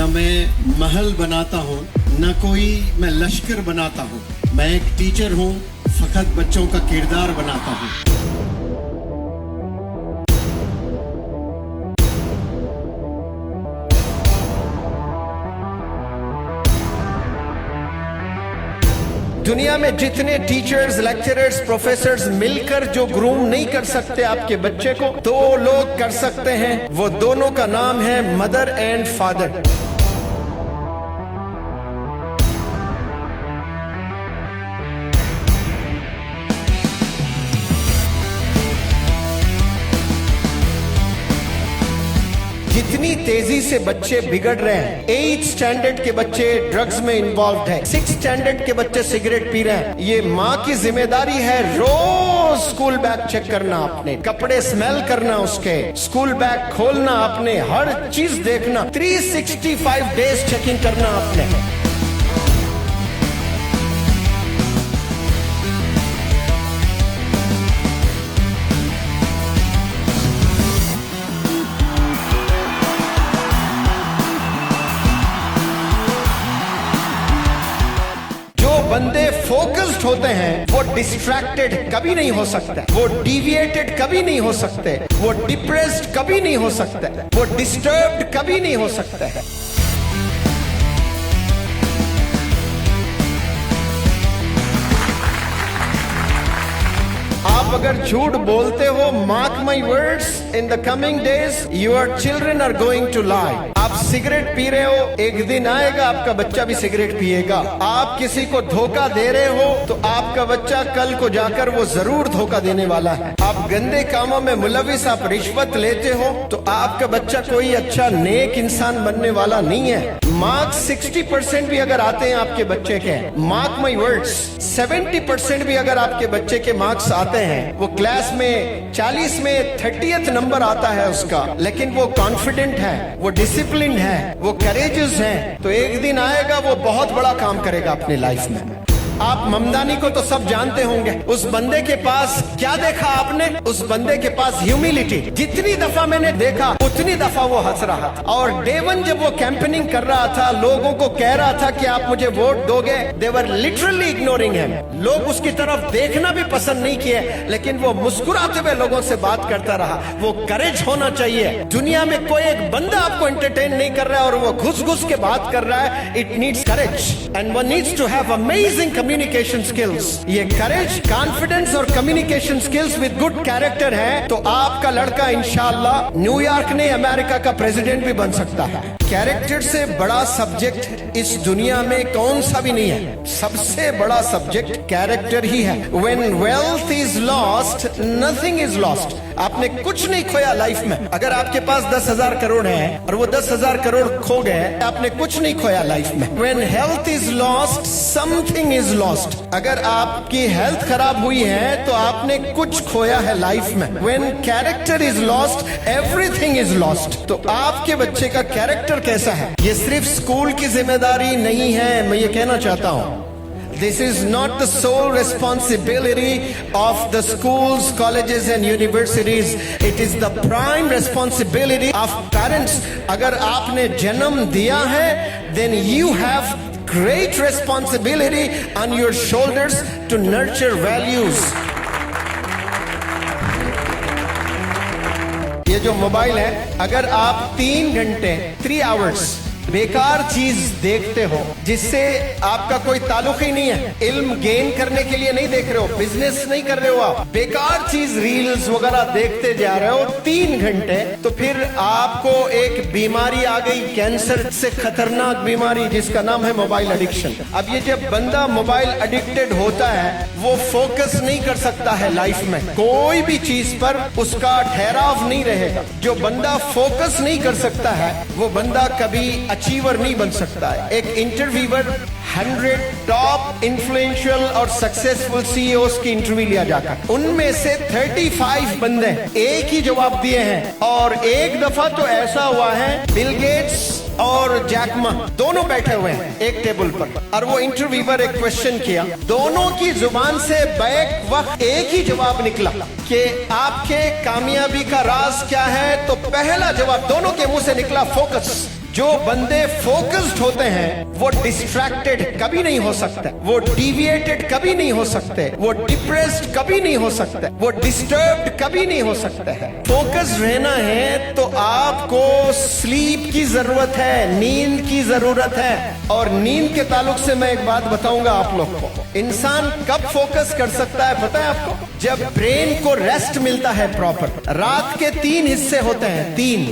मैं महल बनाता हूँ, न कोई मैं लश्कर बनाता हूँ। मैं एक टीचर हूँ, फकत बच्चों का किरदार बनाता हूँ। दुनिया में जितने टीचर्स, लेक्चरर्स, प्रोफेसर्स मिलकर जो ग्रूम नहीं कर सकते आपके बच्चे को, दो लोग कर सकते हैं। वो दोनों का नाम है मदर एंड फादर। जितनी तेजी से बच्चे बिगड़ रहे हैं, 8th स्टैंडर्ड के बच्चे ड्रग्स में इन्वॉल्व है, 6th स्टैंडर्ड के बच्चे सिगरेट पी रहे हैं। ये माँ की जिम्मेदारी है रोज स्कूल बैग चेक करना, आपने कपड़े स्मेल करना, उसके स्कूल बैग खोलना, आपने हर चीज देखना, 365 डेज चेकिंग करना आपने। बंदे फोकस्ड होते हैं, वो डिस्ट्रैक्टेड कभी नहीं हो सकते, वो डिविएटेड कभी नहीं हो सकते, वो डिप्रेस्ड कभी नहीं हो सकते, वो डिस्टर्ब्ड कभी नहीं हो सकते हैं। आप अगर झूठ बोलते हो, mark my words, in the coming days your children are going to lie. आप सिगरेट पी रहे हो, एक दिन आएगा आपका बच्चा भी सिगरेट पिएगा। आप किसी को धोखा दे रहे हो तो आपका बच्चा कल को जाकर वो जरूर धोखा देने वाला है। आप गंदे कामों में मुलविस, आप रिश्वत लेते हो तो आपका बच्चा कोई अच्छा नेक इंसान बनने वाला नहीं है। मार्क्स 60% भी अगर आते हैं आपके बच्चे के, मार्क माई वर्ड्स, 70% भी अगर आपके बच्चे के मार्क्स आते हैं, वो क्लास में 40 में 30th नंबर आता है उसका, लेकिन वो कॉन्फिडेंट है, वो डिसिप्लिन है, वो करेजियस है, तो एक दिन आएगा वो बहुत बड़ा काम करेगा अपनी लाइफ में। आप ममदानी को तो सब जानते होंगे। उस बंदे के पास क्या देखा आपने? उस बंदे के पास ह्यूमिलिटी। जितनी दफा मैंने देखा उतनी दफा वो हंस रहा था। और डे वन जब वो कैंपेनिंग कर रहा था, लोगों को कह रहा था कि आप मुझे वोट दोगे, दे वर लिटरली इग्नोरिंग हिम। लोग उसकी तरफ देखना भी पसंद नहीं किए, लेकिन वो मुस्कुराते हुए लोगों से बात करता रहा। वो करेज होना चाहिए। दुनिया में कोई एक बंदा आपको एंटरटेन नहीं कर रहा है और वो घुस घुस के बात कर रहा है। It needs courage and one needs to have amazing communication skills. ये करेज, कॉन्फिडेंस और communication skills with good character है तो आपका लड़का इंशाल्लाह न्यूयॉर्क ने अमेरिका का प्रेसिडेंट भी बन सकता है। कैरेक्टर से बड़ा सब्जेक्ट इस दुनिया में कौन सा भी नहीं है। सबसे बड़ा सब्जेक्ट कैरेक्टर ही है। When wealth is lost, nothing is lost. आपने कुछ नहीं खोया लाइफ में। अगर आपके पास 10,000 करोड़ है और वो 10,000 करोड़ खो गए, आपने कुछ नहीं खोया लाइफ में। When health is lost, something is lost. अगर आपकी हेल्थ खराब हुई है तो आपने कुछ खोया है लाइफ में। When character is lost, everything is lost. तो आपके बच्चे का कैरेक्टर कैसा है, ये सिर्फ स्कूल की जिम्मेदारी नहीं है। मैं ये कहना चाहता हूँ, this is not the sole responsibility of the schools, colleges and universities. It is the prime responsibility of parents. अगर आपने जन्म दिया है, then you have great responsibility on your shoulders to nurture values. ये जो मोबाइल है, अगर आप 3 घंटे 3 hours बेकार चीज देखते हो जिससे आपका कोई ताल्लुक ही नहीं है, इल्म गेन करने के लिए नहीं देख रहे हो, बिजनेस नहीं कर रहे हो, आप बेकार चीज रील्स वगैरह देखते जा रहे हो 3 घंटे, तो फिर आपको एक बीमारी आ गई, कैंसर से खतरनाक बीमारी जिसका नाम है मोबाइल एडिक्शन। अब ये जब बंदा मोबाइल एडिक्टेड होता है, वो फोकस नहीं कर सकता है लाइफ में, कोई भी चीज पर उसका ठहराव नहीं रहेगा। जो बंदा फोकस नहीं कर सकता है वो बंदा कभी अचीवर नहीं बन सकता है। एक इंटरव्यूअर 100 टॉप इन्फ्लुएंशियल और सक्सेसफुल सीईओज की इंटरव्यू लिया जाता है, उनमें से 35 बंदे एक ही जवाब दिए हैं। और एक दफा तो ऐसा हुआ है, बिल गेट्स और जैक मा दोनों बैठे हुए हैं एक टेबल पर, और वो इंटरव्यूअर एक क्वेश्चन किया, दोनों की जुबान से बैक वक्त एक ही जवाब निकला कि आपके कामयाबी का राज क्या है। तो पहला जवाब दोनों के मुंह से निकला, फोकस। जो बंदे फोकस्ड होते हैं वो डिस्ट्रैक्टेड कभी नहीं हो सकते, वो डिविएटेड कभी नहीं हो सकते, वो डिप्रेस्ड कभी नहीं हो सकते, वो डिस्टर्ब्ड कभी नहीं हो सकते हैं। फोकस रहना है तो आपको स्लीप की जरूरत है, नींद की जरूरत है। और नींद के ताल्लुक से मैं एक बात बताऊंगा आप लोग को। इंसान कब फोकस कर सकता है पता है आपको? जब ब्रेन को रेस्ट मिलता है प्रॉपर। रात के 3 हिस्से होते हैं, 3,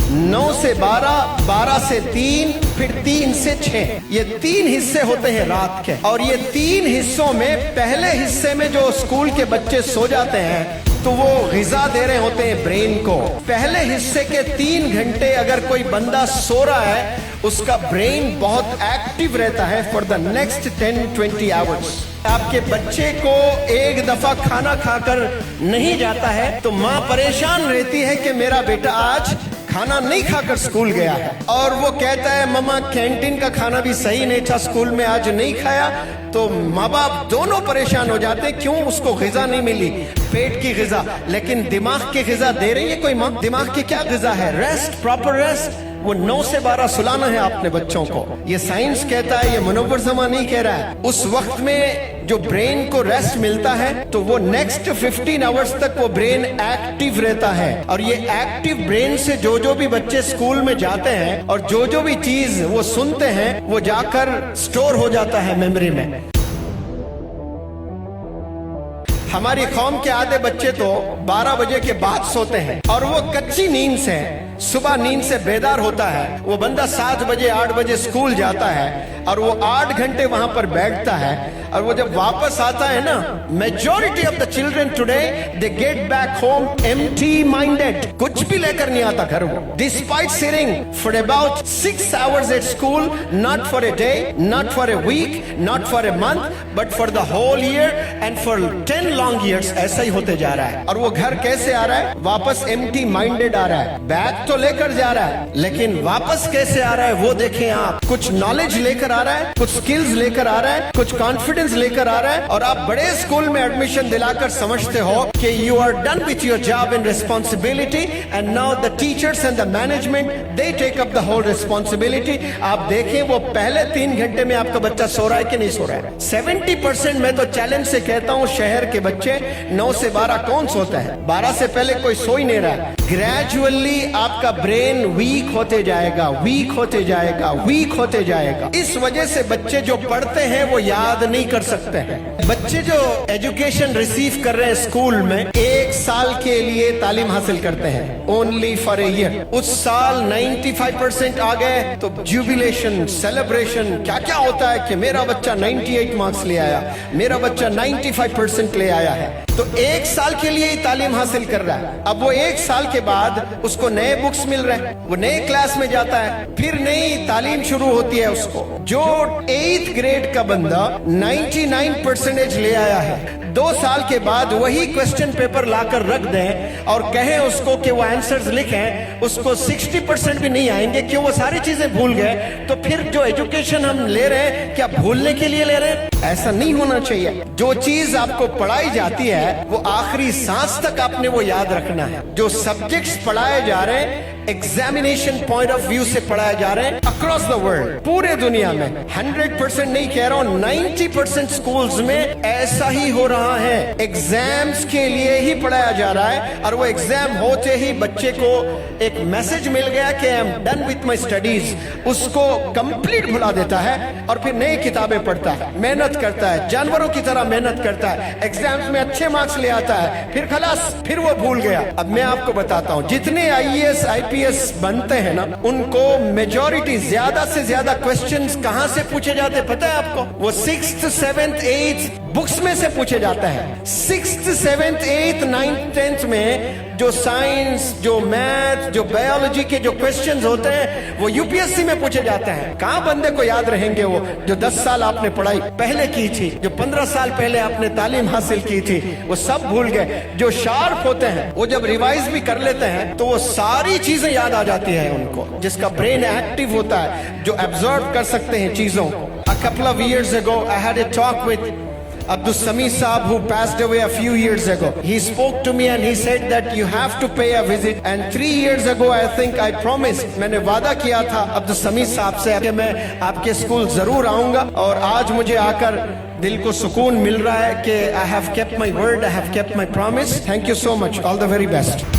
9 से 12, 12 से 3, फिर 3 से 6, ये 3 हिस्से होते हैं रात के। और ये 3 हिस्सों में पहले हिस्से में जो स्कूल के बच्चे सो जाते हैं तो वो ग़िज़ा दे रहे होते हैं ब्रेन को। पहले हिस्से के 3 घंटे अगर कोई बंदा सो रहा है उसका ब्रेन बहुत एक्टिव रहता है फॉर द नेक्स्ट 10-20 आवर्स। आपके बच्चे को एक दफा खाना खाकर नहीं जाता है तो माँ परेशान रहती है कि मेरा बेटा आज खाना नहीं खाकर स्कूल गया है, और वो कहता है मम्मा कैंटीन का खाना भी सही नहीं था, स्कूल में आज नहीं खाया। तो माँ बाप दोनों परेशान हो जाते हैं, क्यों? उसको ग़िज़ा नहीं मिली, पेट की ग़िज़ा। लेकिन दिमाग की ग़िज़ा दे रही है कोई माँ? दिमाग की क्या ग़िज़ा है? Rest, proper rest. वो 9 से 12 सुलाना है आपने बच्चों को। ये साइंस कहता है, ये मुनव्वर ज़मा नहीं कह रहा है। उस वक्त में जो ब्रेन को रेस्ट मिलता है तो वो नेक्स्ट 15 आवर्स तक वो ब्रेन एक्टिव रहता है। और ये एक्टिव ब्रेन से जो भी बच्चे स्कूल में जाते हैं और जो भी चीज वो सुनते हैं वो जाकर स्टोर हो जाता है मेमोरी में। हमारी कौम के आधे बच्चे तो 12 बजे के बाद सोते हैं और वो कच्ची नींद से, सुबह नींद से बेदार होता है। वो बंदा 7 बजे 8 बजे स्कूल जाता है और वो 8 घंटे वहां पर बैठता है, और वो जब वापस आता है ना, majority of the children today they get back home empty minded, कुछ भी लेकर नहीं आता घर वो, despite sitting for about 6 hours at school, not for a day, not for a week, not for a month, but for the whole year and for 10 long years. ऐसा ही होते जा रहा है। और वो घर कैसे आ रहा है? वापस एम्प्टी माइंडेड आ रहा है। बैग तो लेकर जा रहा है लेकिन वापस कैसे आ रहा है वो देखें आप। कुछ नॉलेज लेकर आ रहा है, कुछ स्किल्स लेकर आ रहा है, कुछ कॉन्फिडेंस लेकर आ रहा है। और आप बड़े स्कूल में एडमिशन दिलाकर समझते हो कि you are done with your job and responsibility, and now the teachers and the management they take up the whole responsibility. आप देखें वो पहले 3 घंटे में आपका बच्चा सो रहा है कि नहीं सो रहा है? 70% मैं तो चैलेंज से कहता हूँ शहर के बच्चे 9 से 12 कौन सोता है? 12 से पहले कोई सो ही नहीं रहा है। ग्रेजुअली आपका ब्रेन वीक होते जाएगा, वीक होते जाएगा, वीक होते जाएगा। इस वजह से बच्चे जो पढ़ते हैं वो याद नहीं कर सकते हैं। बच्चे जो एजुकेशन रिसीव कर रहे हैं स्कूल में 1 साल के लिए तालीम हासिल करते हैं, ओनली फॉर ए ईयर। उस साल 95% आ गए तो जुबिलेशन, सेलिब्रेशन, क्या क्या होता है कि मेरा बच्चा 98 मार्क्स ले आया, मेरा बच्चा 95% ले आया है। तो 1 साल के लिए ही तालीम हासिल कर रहा है। अब वो 1 साल के बाद उसको नए बुक्स मिल रहे हैं, वो नए क्लास में जाता है, फिर नई तालीम शुरू होती है उसको। जो 8th ग्रेड का बंदा 99% ले आया है, 2 साल के बाद वही क्वेश्चन पेपर लाकर रख दें और कहें उसको कि वो आंसर्स लिखें, उसको 60% भी नहीं आएंगे, क्यों? वो सारी चीजें भूल गए। तो फिर जो एजुकेशन हम ले रहे हैं क्या भूलने के लिए ले रहे हैं? ऐसा नहीं होना चाहिए। जो चीज आपको पढ़ाई जाती है वो आखिरी सांस तक आपने वो याद रखना है। जो सब्जेक्ट्स पढ़ाए जा रहे हैं एग्जामिनेशन पॉइंट ऑफ व्यू से पढ़ाए जा रहे हैं अक्रॉस द वर्ल्ड, पूरे दुनिया में, 100% नहीं कह रहा हूं, 90% स्कूल्स में ऐसा ही हो रहा है। एग्जाम्स के लिए ही पढ़ाया जा रहा है और वो एग्जाम होते ही बच्चे को एक मैसेज मिल गया कि I am done with my studies, उसको कंप्लीट भुला देता है और फिर नई किताबें पढ़ता है, मेहनत करता है, जानवरों की तरह मेहनत करता है, एग्जाम्स में अच्छे मार्क्स ले आता है, फिर खलास, फिर वो भूल गया। अब मैं आपको बताता हूं, जितने IAS IPS बनते हैं ना, उनको मेजॉरिटी, ज्यादा से ज्यादा क्वेश्चंस कहां से पूछे जाते पता है आपको? वो 6th 7th 8th बुक्स में से पूछे जाता है। 6th 7th 8th 9th 10th में जो साइंस, जो मैथ, जो बायोलॉजी के जो क्वेश्चंस होते हैं वो UPSC में पूछे जाते हैं। कहां बंदे को याद रहेंगे वो जो 10 साल आपने पढ़ाई पहले की थी, जो 15 साल पहले आपने तालीम हासिल की थी, वो सब भूल गए। जो शार्प होते हैं वो जब रिवाइज भी कर लेते हैं तो वो सारी चीजें याद आ जाती है उनको, जिसका ब्रेन एक्टिव होता है, जो एब्जॉर्ब कर सकते हैं चीजों को। A couple of years ago I had a talk with Abdul Samee Saab, who passed away a few years ago. He spoke to me and he said that you have to pay a visit. And 3 years ago, I think I promised, मैंने वादा किया था अब्दुल समी साहब से कि मैं आपके स्कूल जरूर आऊंगा, और आज मुझे आकर दिल को सुकून मिल रहा है कि I have kept my word, I have kept my promise. Thank you so much. All the very best.